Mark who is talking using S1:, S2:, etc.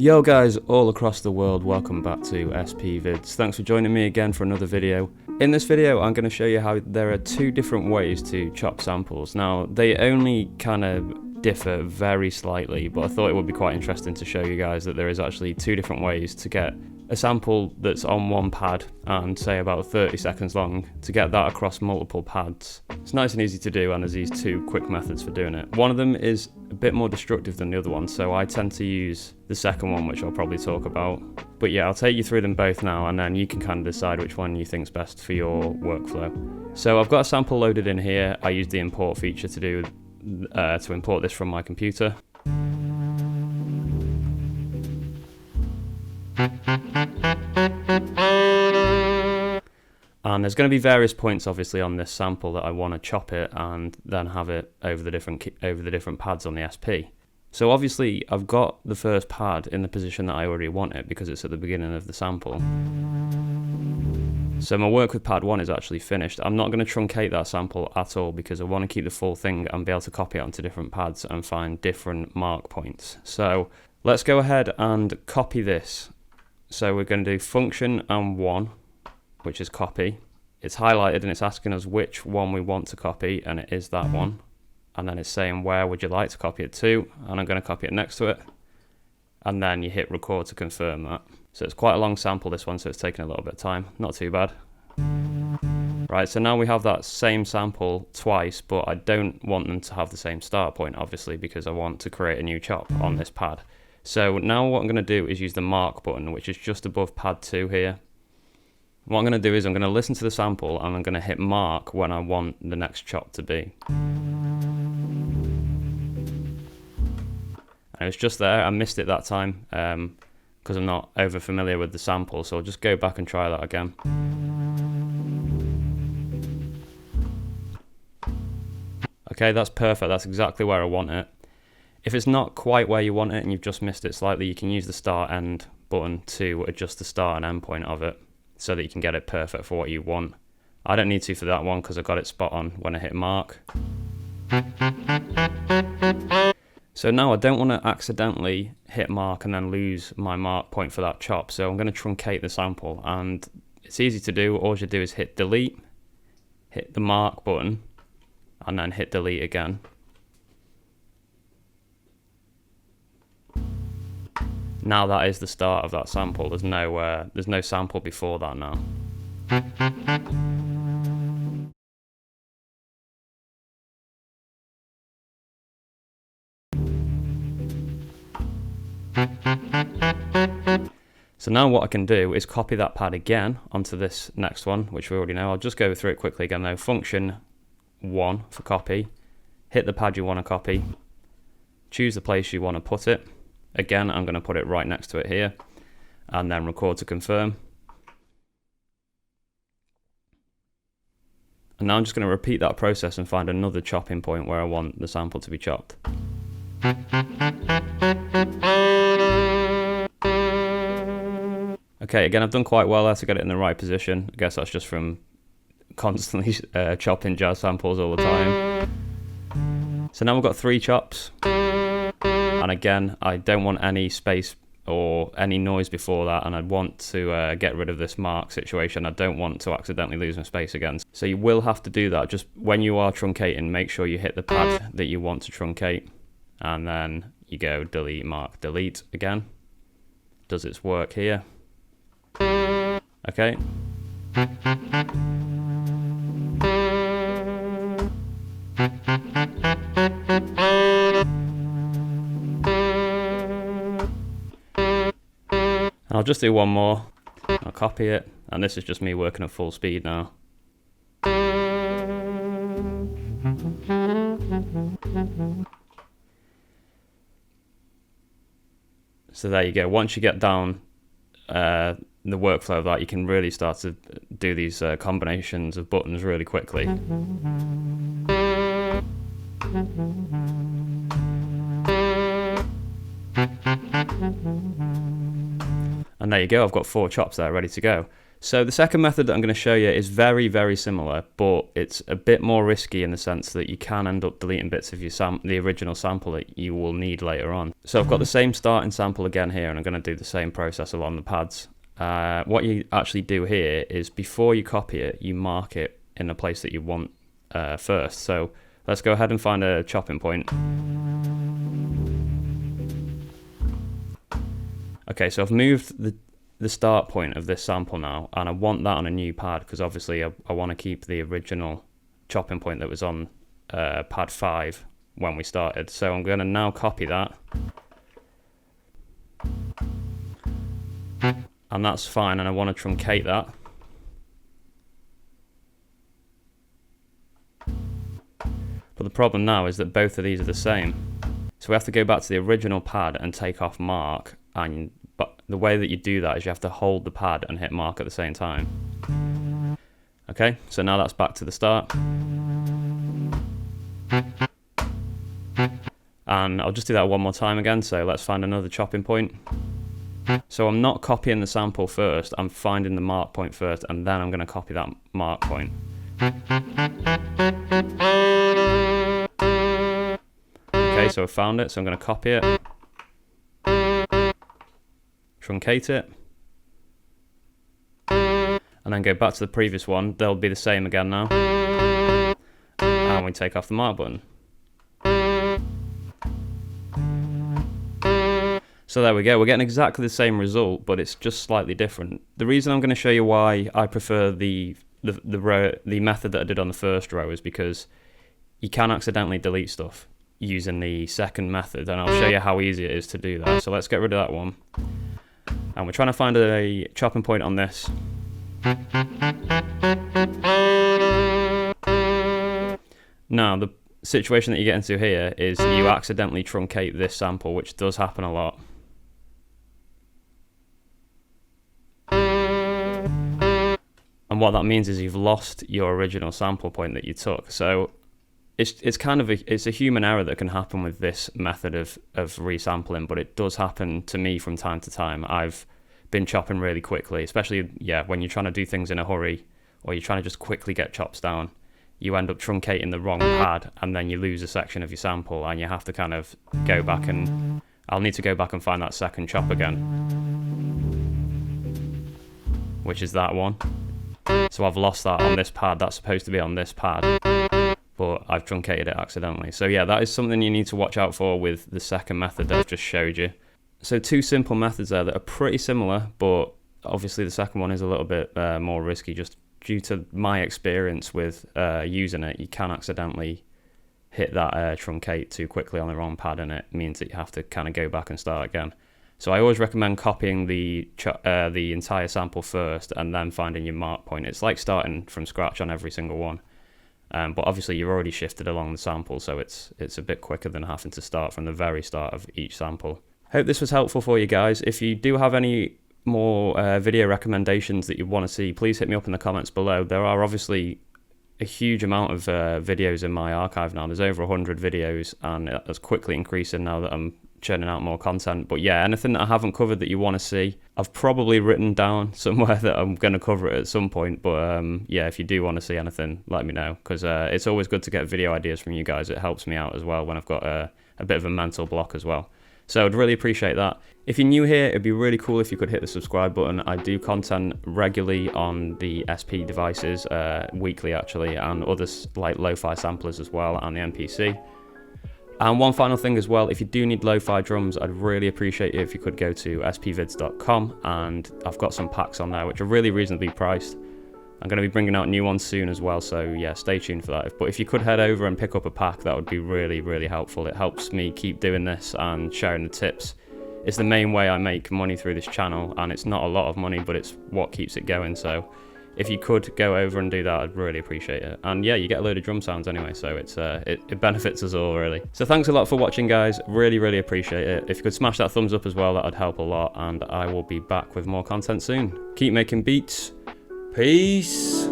S1: Yo guys all across the world, welcome back to SP Vids. Thanks for joining me again for another video. In this video I'm going to show you how there are two different ways to chop samples. Now they only kind of differ very slightly, but I thought it would be quite interesting to show you guys that there is actually two different ways to get a sample that's on one pad and say about 30 seconds long, to get that across multiple pads. It's nice and easy to do, and there's these two quick methods for doing it. One of them is a bit more destructive than the other one, so I tend to use the second one, which I'll probably talk about. But yeah, I'll take you through them both now, and then you can kind of decide which one you think's best for your workflow. So I've got a sample loaded in here. I use the import feature to import this from my computer. And there's going to be various points obviously on this sample that I want to chop it and then have it over the different pads on the SP. So obviously I've got the first pad in the position that I already want it because it's at the beginning of the sample. So my work with pad 1 is actually finished. I'm not going to truncate that sample at all because I want to keep the full thing and be able to copy it onto different pads and find different mark points. So let's go ahead and copy this. So we're going to do function and 1, which is copy. It's highlighted and it's asking us which one we want to copy, and it is that one. And then it's saying where would you like to copy it to, and I'm going to copy it next to it. And then you hit record to confirm that. So it's quite a long sample, this one, so it's taking a little bit of time. Not too bad. Right, so now we have that same sample twice, but I don't want them to have the same start point, obviously, because I want to create a new chop on this pad. So now what I'm going to do is use the mark button, which is just above pad 2 here. What I'm going to do is I'm going to listen to the sample and I'm going to hit mark when I want the next chop to be. And it was just there. I missed it that time because I'm not over familiar with the sample, so I'll just go back and try that again. Okay, that's perfect. That's exactly where I want it. If it's not quite where you want it and you've just missed it slightly, you can use the start end button to adjust the start and end point of it so that you can get it perfect for what you want. I don't need to for that one because I got it spot on when I hit mark. So now I don't want to accidentally hit mark and then lose my mark point for that chop, so I'm going to truncate the sample, and it's easy to do. All you do is hit delete, hit the mark button, and then hit delete again. Now that is the start of that sample. There's no sample before that now. So now what I can do is copy that pad again onto this next one, which we already know. I'll just go through it quickly again though. Function 1 for copy. Hit the pad you want to copy. Choose the place you want to put it. Again, I'm going to put it right next to it here, and then record to confirm. And now I'm just going to repeat that process and find another chopping point where I want the sample to be chopped. Okay, again, I've done quite well there to get it in the right position. I guess that's just from constantly chopping jazz samples all the time. So now we've got 3 chops. And again, I don't want any space or any noise before that, and I want to get rid of this mark situation. I don't want to accidentally lose my space again. So you will have to do that. Just when you are truncating, make sure you hit the pad that you want to truncate, and then you go delete, mark, delete again. Does its work here. Okay. And I'll just do one more. I'll copy it, and this is just me working at full speed now. So there you go. Once you get down the workflow of that, you can really start to do these combinations of buttons really quickly. And there you go, I've got 4 chops there ready to go. So the second method that I'm going to show you is very, very similar, but it's a bit more risky in the sense that you can end up deleting bits of your the original sample that you will need later on. So I've got the same starting sample again here, and I'm going to do the same process along the pads. What you actually do here is before you copy it, you mark it in the place that you want first. So let's go ahead and find a chopping point. Okay, so I've moved the start point of this sample now, and I want that on a new pad because obviously I want to keep the original chopping point that was on pad 5 when we started. So I'm going to now copy that, and that's fine, and I want to truncate that. But the problem now is that both of these are the same. So we have to go back to the original pad and take off mark, and but the way that you do that is you have to hold the pad and hit mark at the same time. Okay, so now that's back to the start. And I'll just do that one more time again, so let's find another chopping point. So I'm not copying the sample first, I'm finding the mark point first, and then I'm going to copy that mark point. Okay, so I found it, so I'm going to copy it, truncate it, and then go back to the previous one. They'll be the same again now, and we take off the mark button. So there we go, we're getting exactly the same result, but it's just slightly different. The reason I'm going to show you why I prefer the method that I did on the first row is because you can accidentally delete stuff using the second method, and I'll show you how easy it is to do that. So let's get rid of that one, and we're trying to find a chopping point on this. Now the situation that you get into here is you accidentally truncate this sample, which does happen a lot. And what that means is you've lost your original sample point that you took. So it's kind of it's a human error that can happen with this method of resampling, but it does happen to me from time to time. I've been chopping really quickly, especially when you're trying to do things in a hurry, or you're trying to just quickly get chops down. You end up truncating the wrong pad, and then you lose a section of your sample, and you have to kind of go back, and I'll need to go back and find that second chop again, which is that one. So I've lost that on this pad. That's supposed to be on this pad, but I've truncated it accidentally. So yeah, that is something you need to watch out for with the second method that I've just showed you. So two simple methods there that are pretty similar, but obviously the second one is a little bit more risky just due to my experience with using it. You can accidentally hit that truncate too quickly on the wrong pad, and it means that you have to kind of go back and start again. So I always recommend copying the entire sample first and then finding your mark point. It's like starting from scratch on every single one. But obviously you've already shifted along the sample, so it's a bit quicker than having to start from the very start of each sample. Hope this was helpful for you guys. If you do have any more video recommendations that you want to see, please hit me up in the comments below. There are obviously a huge amount of videos in my archive now. There's over 100 videos, and that's quickly increasing now that I'm churning out more content. But yeah, anything that I haven't covered that you want to see, I've probably written down somewhere that I'm going to cover it at some point. But yeah, if you do want to see anything, let me know, because it's always good to get video ideas from you guys. It helps me out as well when I've got a bit of a mental block as well. So I'd really appreciate that. If you're new here, it'd be really cool if you could hit the subscribe button. I do content regularly on the SP devices, weekly actually, and others like lo-fi samplers as well, and the MPC. And one final thing as well, if you do need lo-fi drums, I'd really appreciate it if you could go to spvids.com, and I've got some packs on there which are really reasonably priced. I'm going to be bringing out new ones soon as well, so yeah, stay tuned for that. But if you could head over and pick up a pack, that would be really, really helpful. It helps me keep doing this and sharing the tips. It's the main way I make money through this channel, and it's not a lot of money, but it's what keeps it going. So if you could go over and do that, I'd really appreciate it. And yeah, you get a load of drum sounds anyway, so it benefits us all really. So thanks a lot for watching, guys. Really, really appreciate it. If you could smash that thumbs up as well, that'd help a lot, and I will be back with more content soon. Keep making beats. Peace.